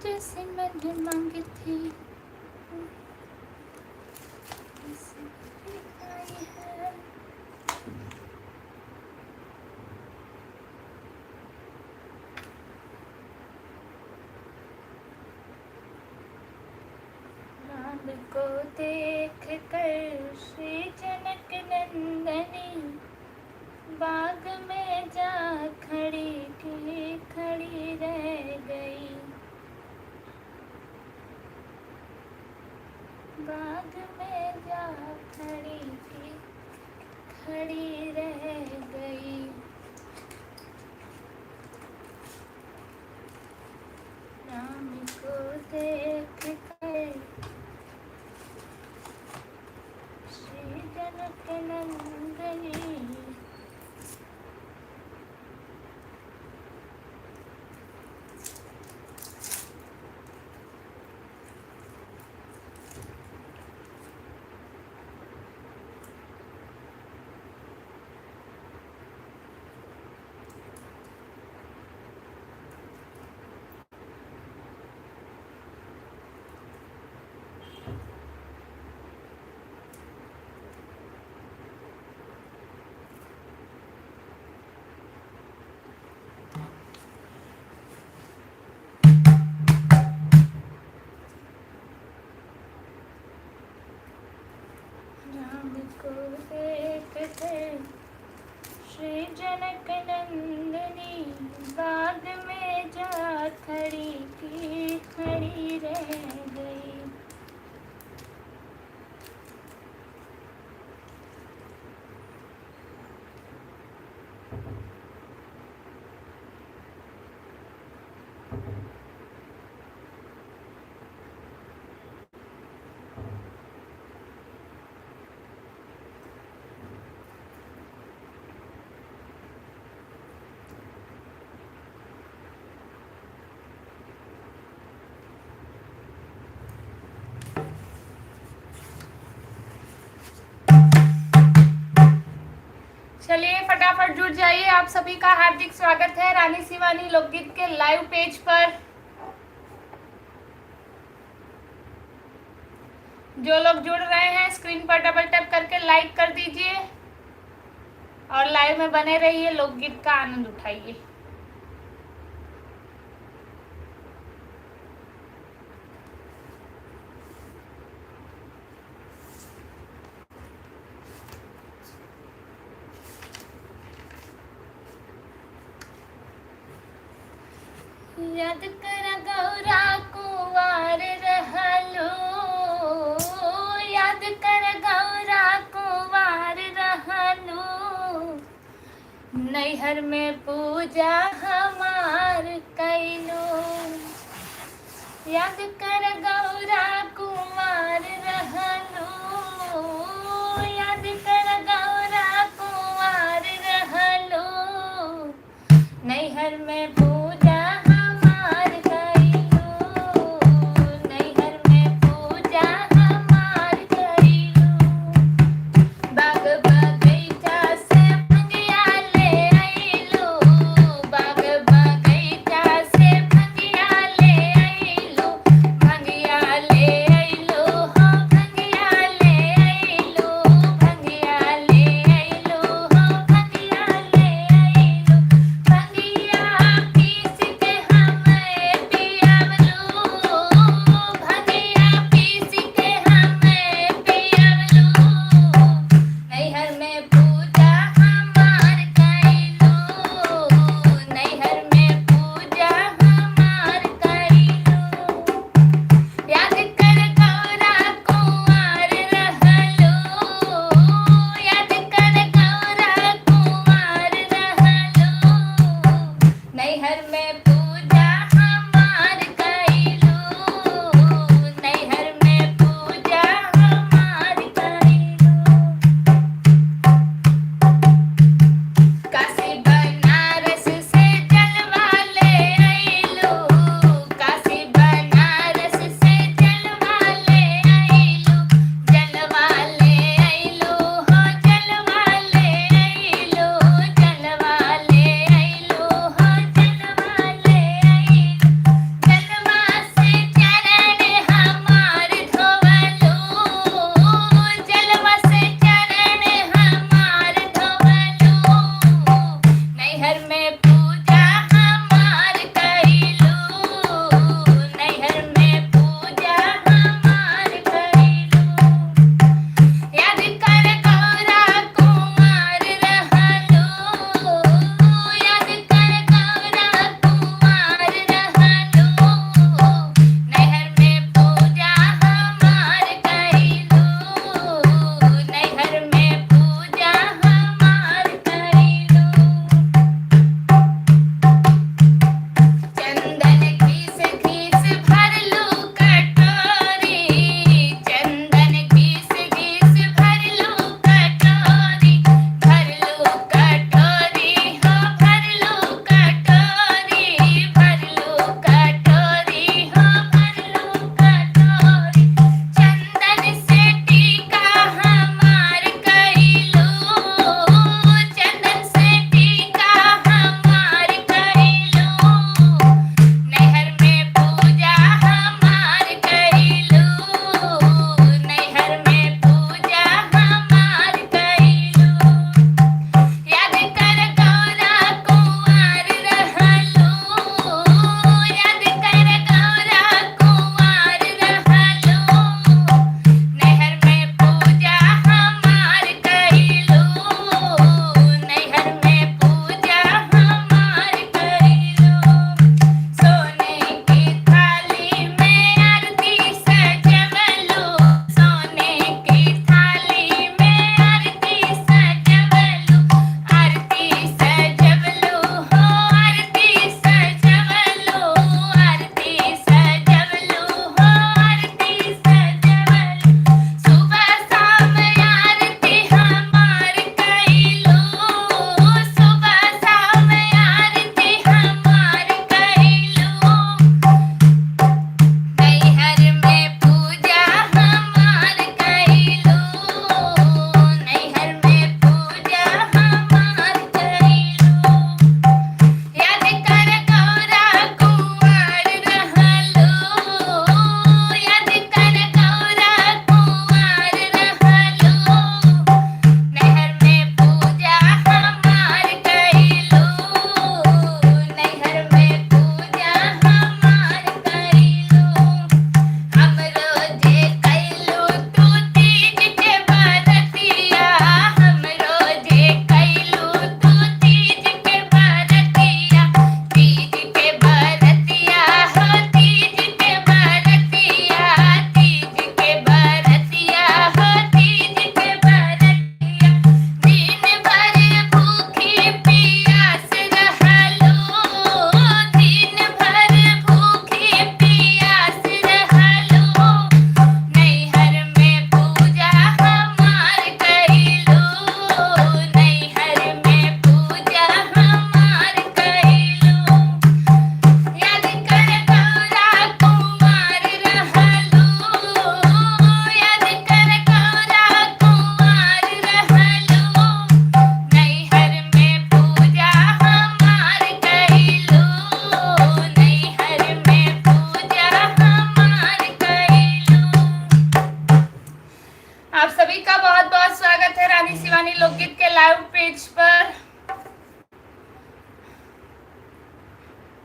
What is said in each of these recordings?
जैसे मैंने मांगी थी आई है। राम को देख कर श्री जनक नंदनी बाग में जा खड़ी की खड़ी रह गई। बाग में जा खड़ी की खड़ी रह गई। राम को देख कर श्री जनक नंदनी को देख कर श्री जनक नंदनी बाग में जा खड़ी की खड़ी रह गई। चलिए फटाफट जुड़ जाइए। आप सभी का हार्दिक स्वागत है रानी शिवानी लोकगीत के लाइव पेज पर। जो लोग जुड़ रहे हैं स्क्रीन पर डबल टैप करके लाइक कर दीजिए और लाइव में बने रहिए, लोकगीत का आनंद उठाइए। याद कर गौरा कुंवार रहलो, याद कर गौरा कुंवार रहलो, नैहर में पूजा हमार कैलो। याद कर गौरा कुंवार रहलो, याद कर गौरा कुंवार रहलो, नैहर में पूजा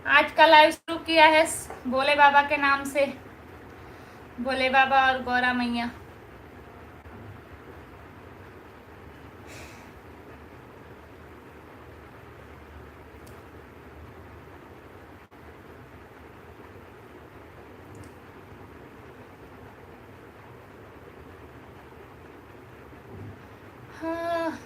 आज का लाइव शुरू किया है भोले बाबा के नाम से, भोले बाबा और गौरा मैया। हाँ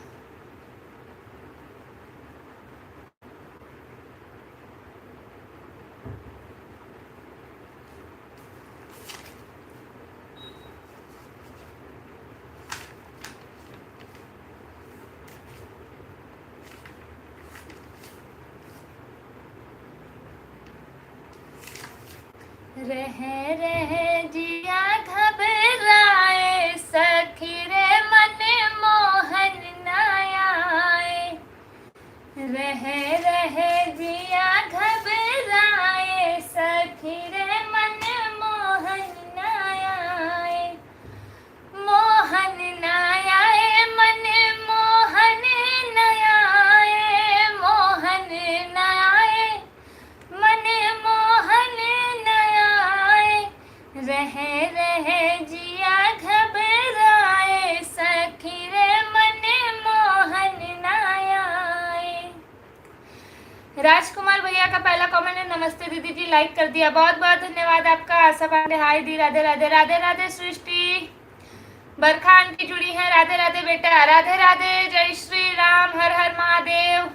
रह जिया घबराए सखी रे मन मोहन न आए, रह जिया घबराए सखी रे मन मोहन न आए, मोहन न आए मन मोहन न आए, मोहन न आए मन मोहन न आए, रह जिया घबराए सखी रे मन मोहन न आए। राजकुमार भैया का पहला कमेंट है, नमस्ते दीदी जी, लाइक कर दिया, बहुत बहुत धन्यवाद आपका। आशा पांडे हाय दी, राधे राधे। राधे राधे सृष्टि। बरखा आंटी जुड़ी है, राधे राधे बेटा, राधे राधे, जय श्री राम, हर हर महादेव।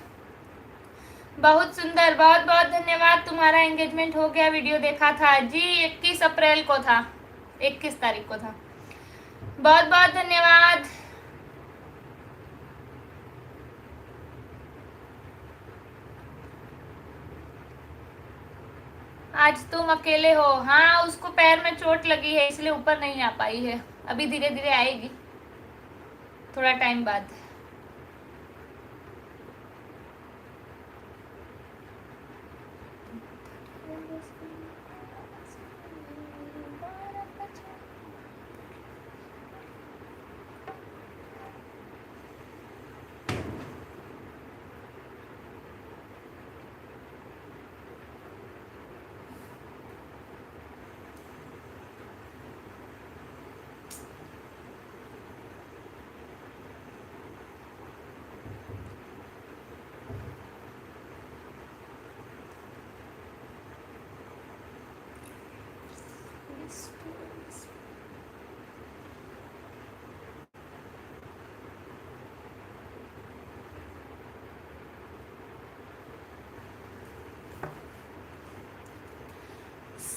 बहुत सुंदर, बहुत बहुत धन्यवाद। तुम्हारा एंगेजमेंट हो गया, वीडियो देखा था जी, 21 अप्रैल को था, 21 तारीख को था। बहुत बहुत धन्यवाद। आज तुम अकेले हो? हाँ, उसको पैर में चोट लगी है इसलिए ऊपर नहीं आ पाई है, अभी धीरे धीरे आएगी, थोड़ा टाइम बाद।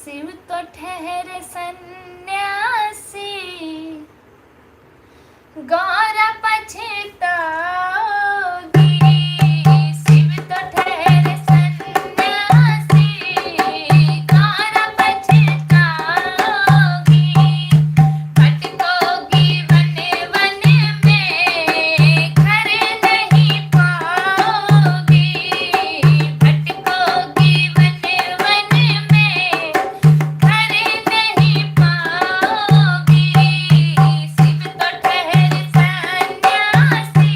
शिव तो ठहरे सन्यासी, गौरा पछताओगी, शिव तो ठहरे सन्यासी, गौरा पछताओगी, भटकोगी वन वन में घर नहीं पाओगी, भटकोगी वन वन में घर नहीं पाओगी, शिव तो ठहरे सन्यासी,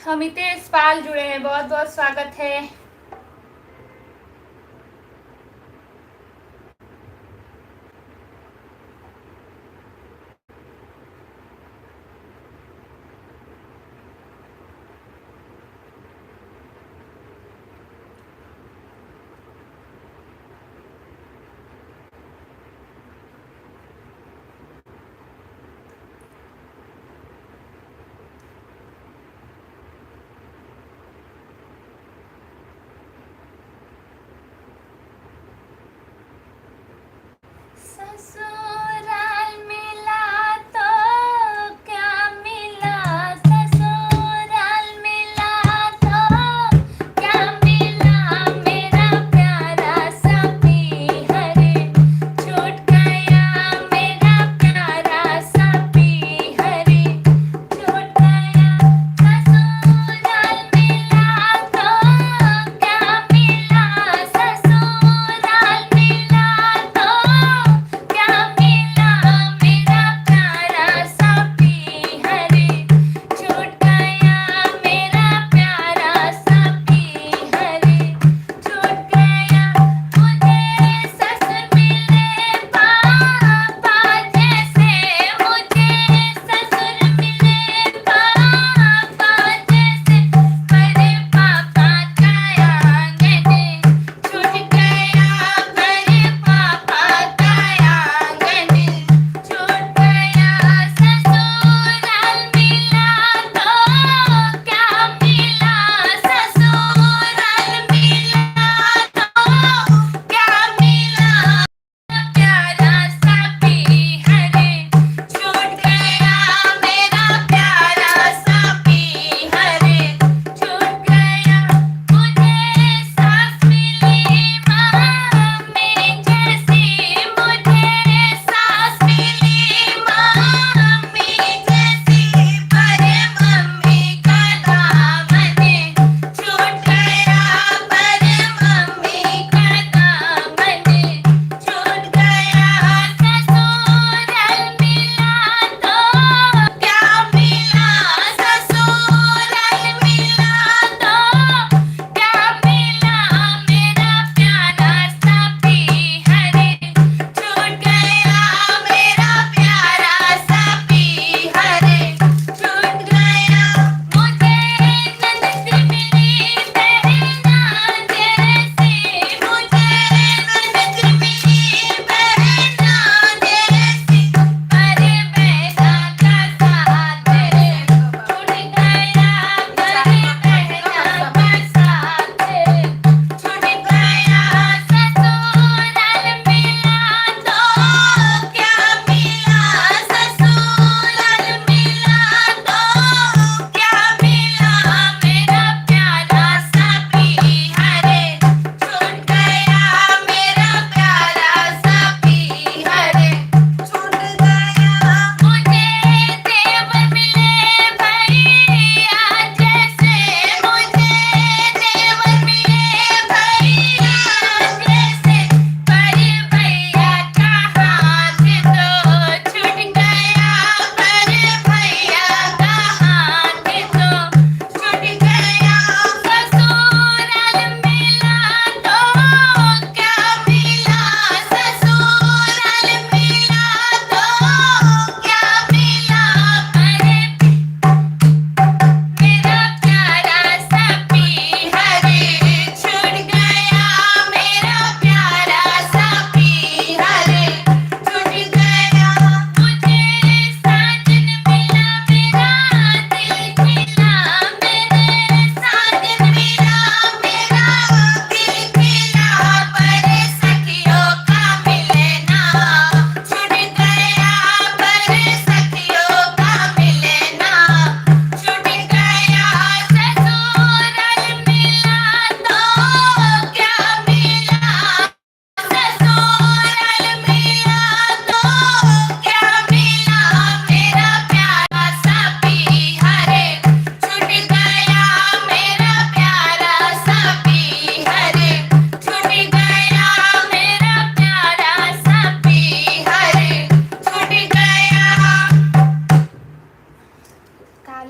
अमितेश पाल जुड़े हैं, बहुत बहुत स्वागत है।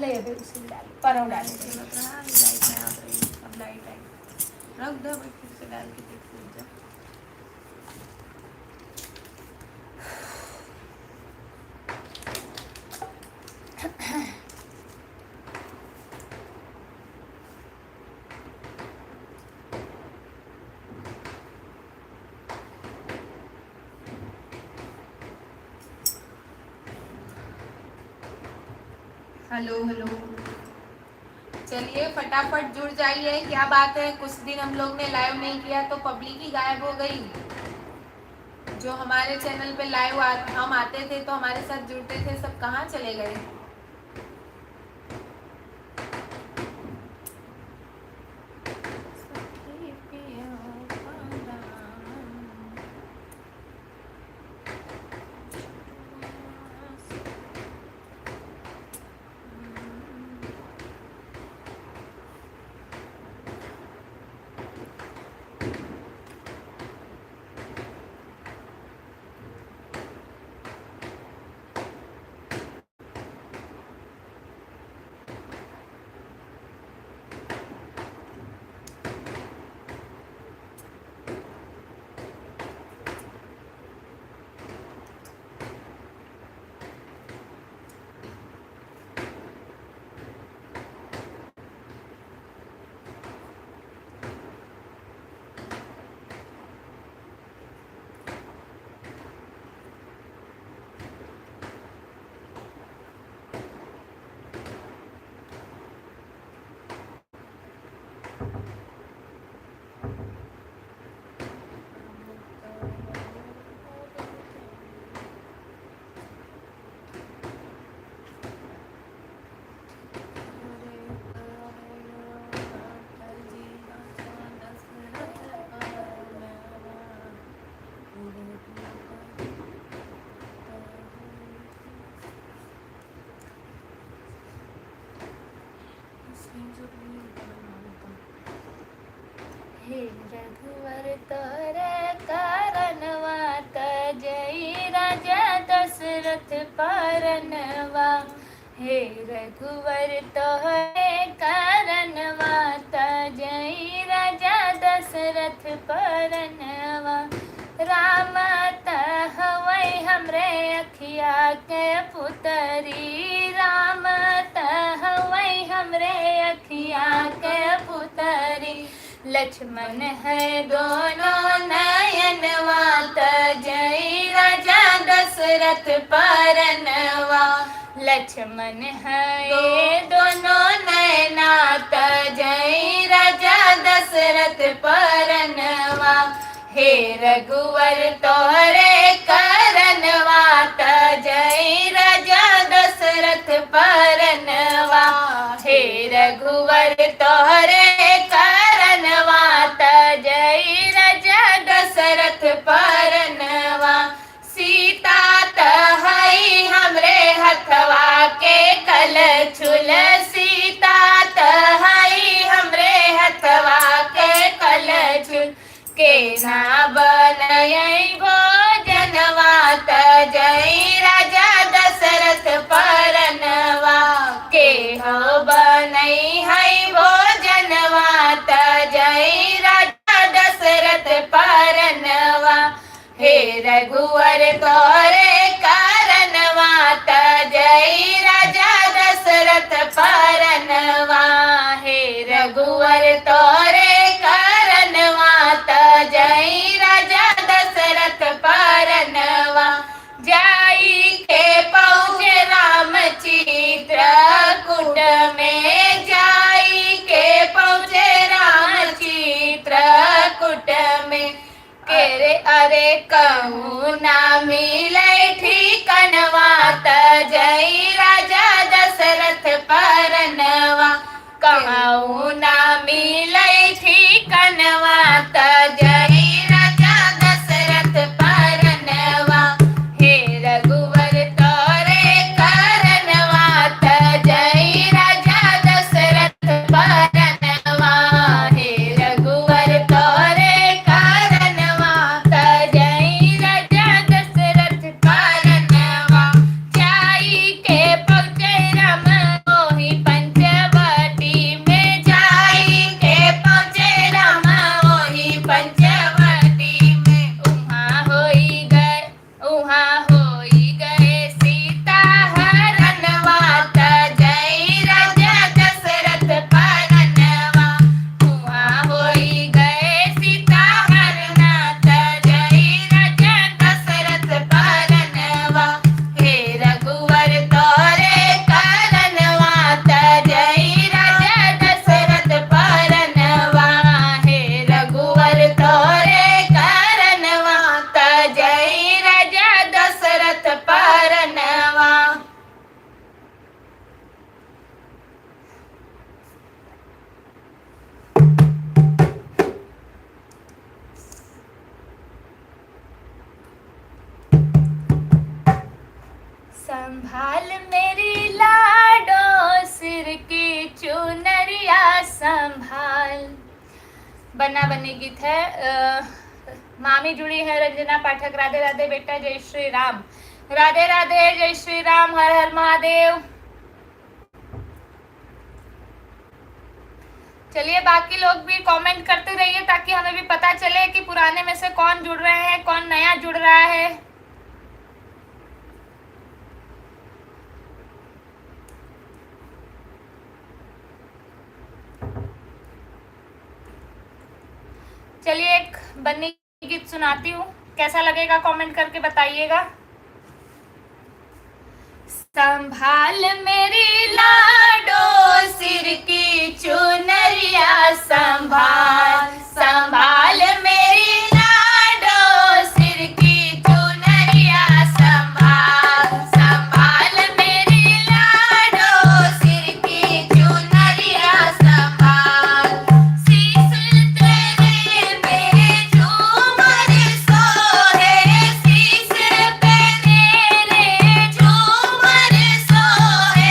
ले अबे उसी में डाल परव डाल दे। लग रहा है लाइट है आ रही, अब लाइट आई, रख दो भाई, फिर से डाल के देख लीजिए। हेलो हेलो, चलिए फटाफट जुड़ जाइए। क्या बात है, कुछ दिन हम लोग ने लाइव नहीं किया तो पब्लिक ही गायब हो गई। जो हमारे चैनल पे लाइव हम आते थे तो हमारे साथ जुड़ते थे, सब कहाँ चले गए। हे रघुवर तोर कारणवा तजई राजा दशरथ परनवा। हे रघुवर तोरे कारणवा तजई राजा दशरथ परनवा। राम तहवै हमरे अखिया के पुतरी, राम तहवै हमरे अखिया के पुतरी। लक्ष्मण है दोनों नयनवा तजई राजा दशरथ परनवा। लक्ष्मण है दोनों नयना तजई राजा दशरथ परनवा। हे रघुवर तोरे करनवा तजई राजा दशरथ परनवा। हे रघुवर तोरे करनवा तजई राजा दशरथ परनवा। सीता तहई हमरे हथवा के कलछुल, सीता तहई हमरे हथवा के कलछुल। के ना बनई भोजनवा तजई राजा दशरथ परनवा। के हो बनई है भोजनवा तजई राजा दशरथ परनवा। हे रघुवर तोरे कारणवा तजई राजा दशरथ परनवा। हे रघुवर तोरे कारणवा तजई राजा दशरथ परनवा। जाई के पहुँचे राम चित्रकूट में, जाई के पहुँचे राम चित्रकूट में। केरे अरे कहूँ ना मिले ठीकनवा तजई राजा दशरथ परनवा। कहूँ ना मिले ठीकनवा तजई राजा दशरथ परनवा। हे रघुवर तोरे करनवा तजई राजा दशरथ परनवा। हे रघुवर तोरे करनवा तजई राजा दशरथ परनवा। जाई के पहुँचे राम मोहि बन्ना बन्नी गीत है। मामी जुड़ी है रंजना पाठक, राधे राधे बेटा, जय श्री राम। राधे राधे, जय श्री राम, हर हर महादेव। चलिए बाकी लोग भी कमेंट करते रहिए ताकि हमें भी पता चले कि पुराने में से कौन जुड़ रहे हैं, कौन नया जुड़ रहा है। चलिए एक बन्नी गीत सुनाती हूँ, कैसा लगेगा कमेंट करके बताइएगा। संभाल मेरी लाडो सिर की चुनरिया, संभाल संभाल मेरी लाडो सिर की चुनरिया, संभाल संभाल मेरी लाडो सिर की चुनरिया, संभाल शीश तेरे मेरे झूमर सोहे, शीश पे मेरे झूमर सोहे,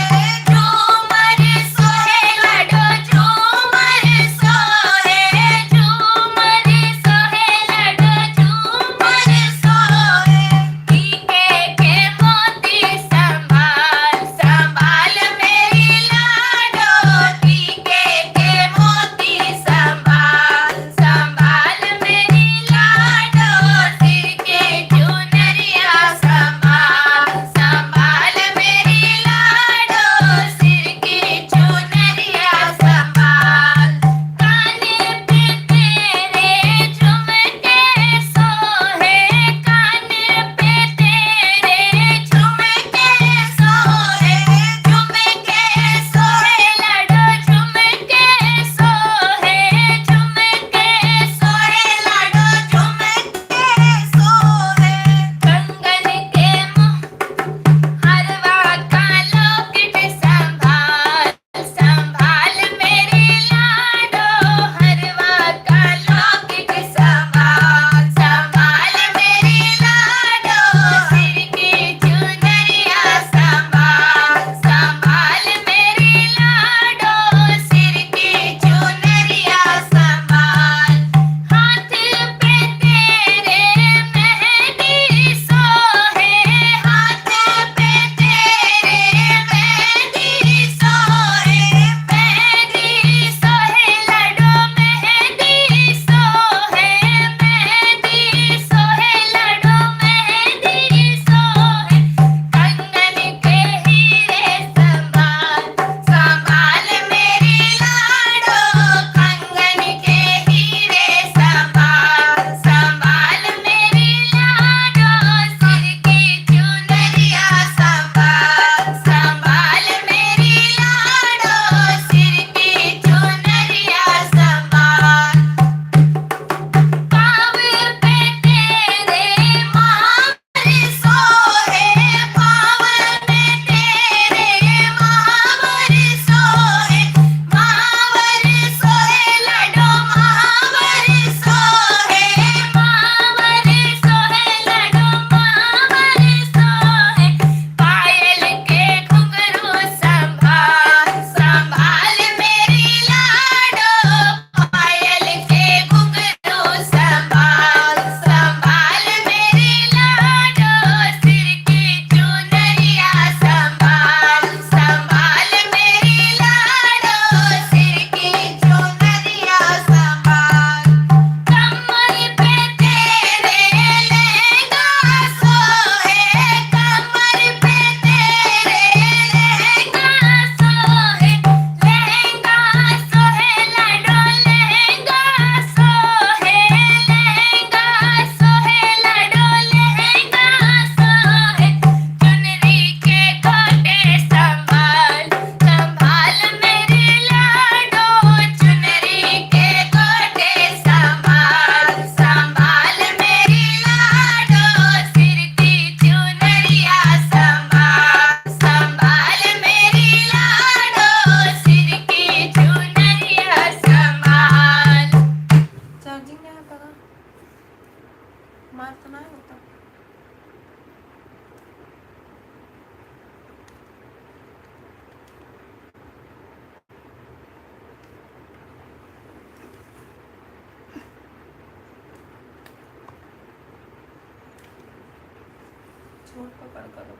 नोट पकड़ करो।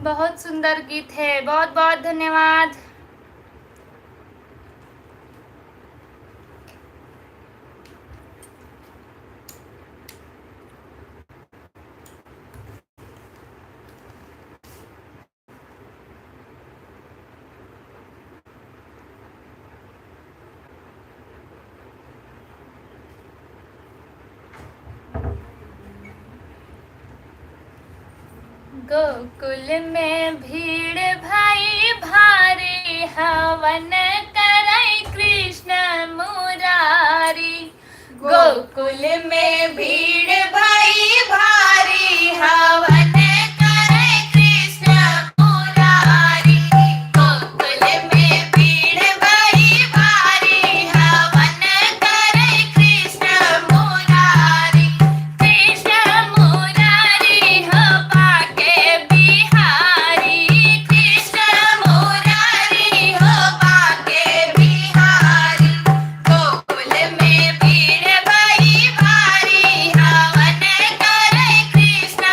बहुत सुंदर गीत है, बहुत बहुत धन्यवाद। गोकुल में भीड़ भाई भारी, हवन करई कृष्ण मुरारी। गोकुल में भीड़ भाई भारी, हवन करई कृष्ण मुरारी। गोकुल में भीड़ भाई भारी, हवन करई कृष्ण मुरारी। कृष्ण मुरारी हो पाके बिहारी, कृष्ण मुरारी हो पाके बिहारी। गोकुल में भीड़ भाई भारी, हवन करई कृष्ण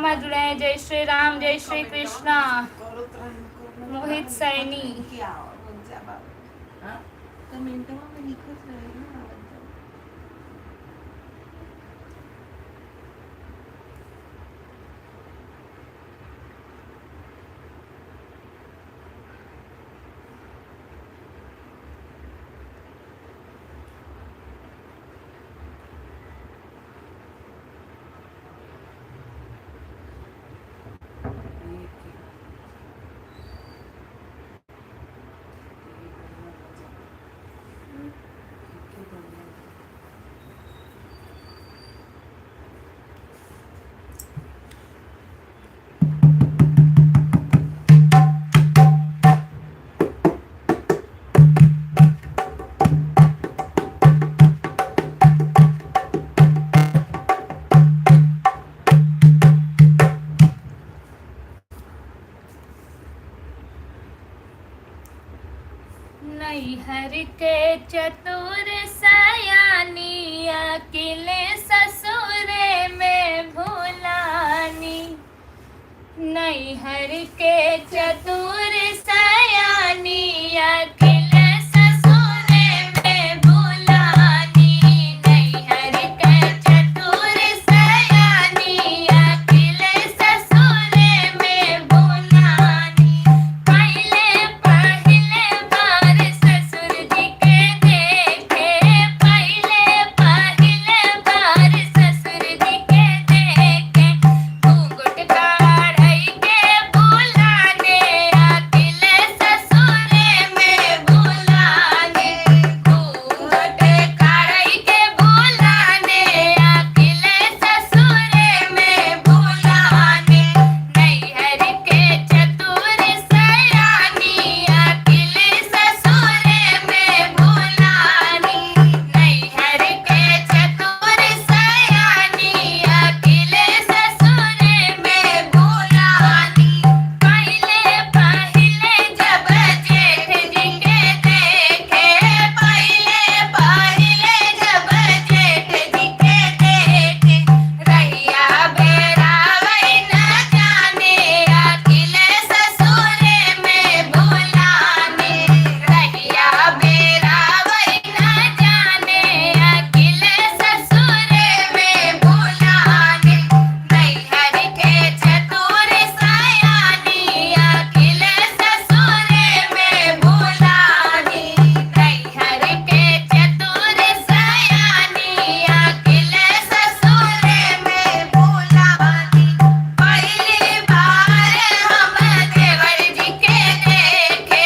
में जुड़े हैं। जय श्री राम, जय श्री कृष्ण। मोहित सैनी नैहर के चतुर सयानी अकेले ससुरे में भुलानी। नैहर के चतुर सयानी अकेले ससुरे में भुलानी। नैहर के चतुर सयानी अकेले ससुरे में भुलानी। पहले पहले बार ससुर जी के देखे, पहले पहले बार ससुर जी के देखे। घूंघट काढ़ई के बुलाने अकेले ससुरे में भुलाने। घूंघट काढ़ई के बुलाने अकेले ससुरे में भुलाने। नैहर के चतुर सयानी अकेले ससुरे में भुलानी। नैहर के चतुर सयानी अकेले ससुरे में भुलानी। पहले पहले जब जेठ जी के देखे, पहले पहले जब जेठ जी के देखे। रहिया बेरावई न जाने अकेले ससुरे में भुलाने। रहिया बेरावई न जाने अकेले ससुरे में भुलाने। नैहर के चतुर सयानी अकेले ससुरे में भुलानी। नैहर के चतुर सयानी अकेले ससुरे में भुलानी। पहली बार हम देवर जी के देखे,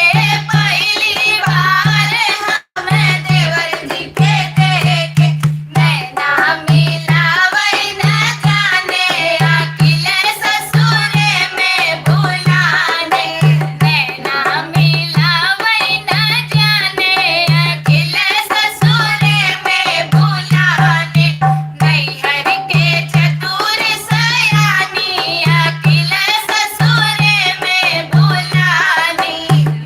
पहली बार हम देवर जी के देखे। नैना मिलावई न जाने अकेले ससुरे में भुलाने। नैना मिलावई न जाने अकेले ससुरे में भुलाने। नैहर के चतुर सयानी अकेले ससुरे में भुलानी।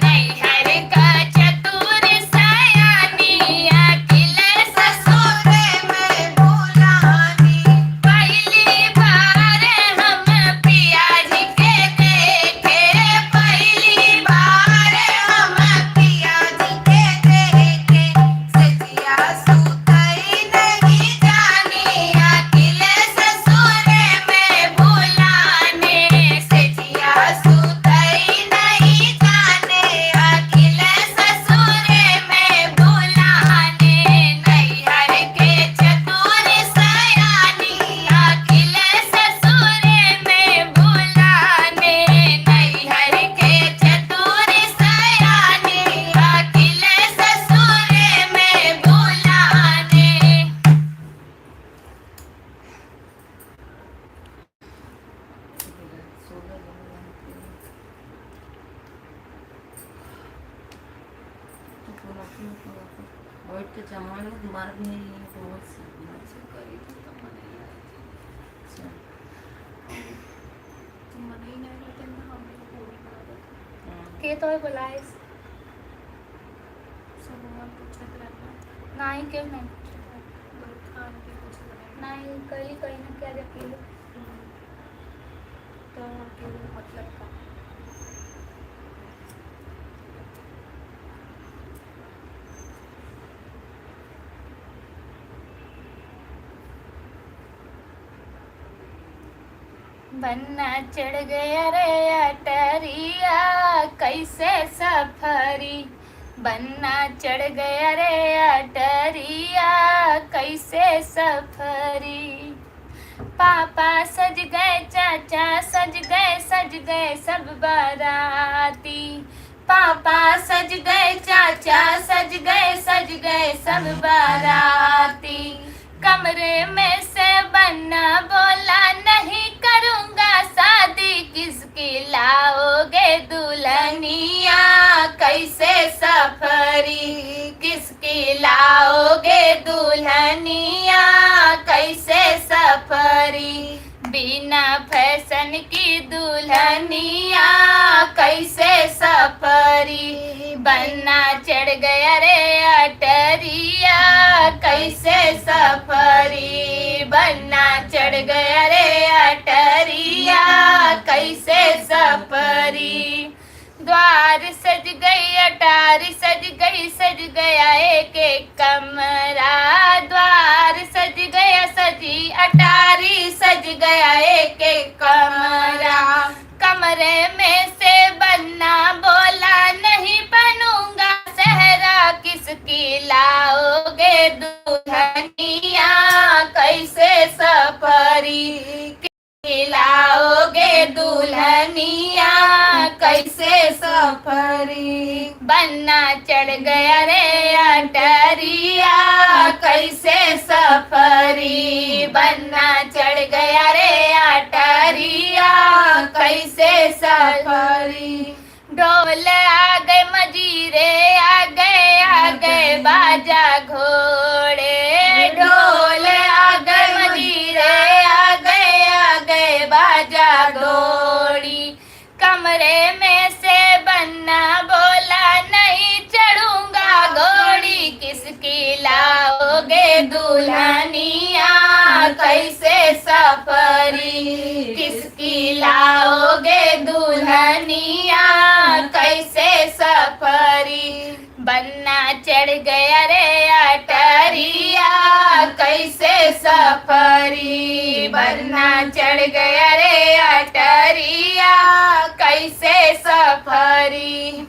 नैहर का चतुर सयानी अकेले ससुरे में भुलानी। पहली बार हम पिया जी के देखे, पहली बार हम पिया जी के देखे। सजिया सुतई नहीं जानी अकेले ससुरे में भुलाने। सजिया सुतई नहीं जाने अकेले ससुरे में भुलाने। नैहर के चतुर सयानी अकेले ससुरे में भुलाने। नैहर के चतुर सयानी अकेले ससुरे में भुलाने। और तो जमाने तुम्हारा भी है ये बहुत सी करी तो મને अच्छा મને નહીં રહેતે ને અમે પૂરી બના દેते। के तो बुलाए सब हम पूछत रहना नहीं क्यों नहीं बरखा आंटी पूछत रहना। नहीं कहीं कहीं ना क्या अकेले तो मतलब का बन्ना चढ़ गया रे अटरिया कैसे सफरी, बन्ना चढ़ गया रे अटरिया कैसे सफरी। पापा सज गए, चाचा सज गए सब बाराती। पापा सज गए, चाचा सज गए सब बाराती। कमरे में से बन्ना बोला नहीं करूँगा शादी, किसकी लाओगे दुल्हनिया कैसे सफरी, किसकी लाओगे दुल्हनिया कैसे सफरी। बिना फैशन की दुल्हनिया कैसे सफरी, बन्ना चढ़ गया रे अटरिया कैसे सफरी, बन्ना चढ़ गया रे अटरिया कैसे सफरी। द्वार सज गई अटारी सज गया एक एक कमरा, द्वार सज गया सजी अटारी सज गया एक एक कमरा। कमरे में से बन्ना बोला नहीं बनूंगा सहरा, किसकी लाओगे दुल्हनिया कैसे सफरी, किसकी लाओगे दुल्हनिया कैसे सफरी। बन्ना चढ़ गया रे अटरिया कैसे सफरी, बन्ना चढ़ गया रे अटरिया कैसे सफरी। ढोल आ गए मजीरे आ गए बाजा घोड़े, ढोल आ गए मजीरे आ गए बाजा घोड़ी। कमरे में से बन्ना बोला नहीं चढ़ूंगा घोड़ी, किसकी लाओगे दुल्हनिया कैसे सफरी, किसकी लाओगे दुल्हनिया कैसे सफरी। बन्ना चढ़ गया रे अटरिया कैसे सफरी, बन्ना चढ़ गया रे अटरिया कैसे सफरी।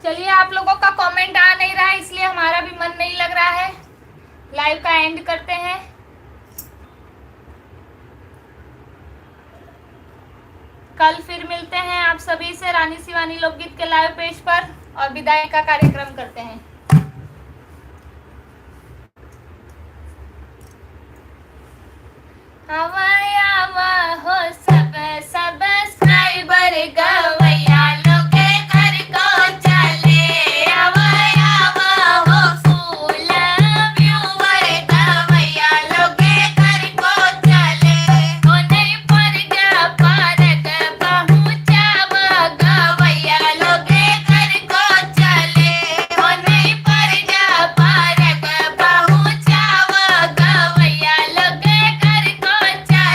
चलिए, आप लोगों का कमेंट आ नहीं रहा है इसलिए हमारा भी मन नहीं लग रहा है। लाइव का एंड करते हैं। कल फिर मिलते हैं आप सभी से रानी शिवानी लोकगीत के लाइव पेज पर और विदाई का कार्यक्रम करते हैं। आवा आवा हो सब सब्सक्राइबर गवैया लोगे घर को चले, आवा आवा हो फूल व्यूवर गवैया लोगे घर को चले। ओ नहीं पर जा पारक पहुँचावा गवैया लोगे घर को चले, ओ नहीं पर जा पारक पहुँचावा गवैया लोगे घर को चले।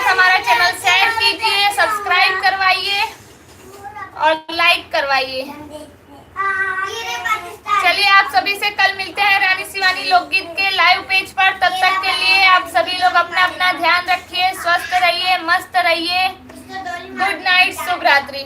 हमारा चैनल शेयर कीजिए, सब्सक्राइब करवाइए और लाइक करवाइए। चलिए आप सभी से कल मिलते हैं रानी शिवानी लोकगीत के लाइव पेज पर। तब तक के लिए आप सभी लोग अपना अपना ध्यान रखिए, स्वस्थ रहिए, मस्त रहिए। गुड नाइट, शुभ रात्रि।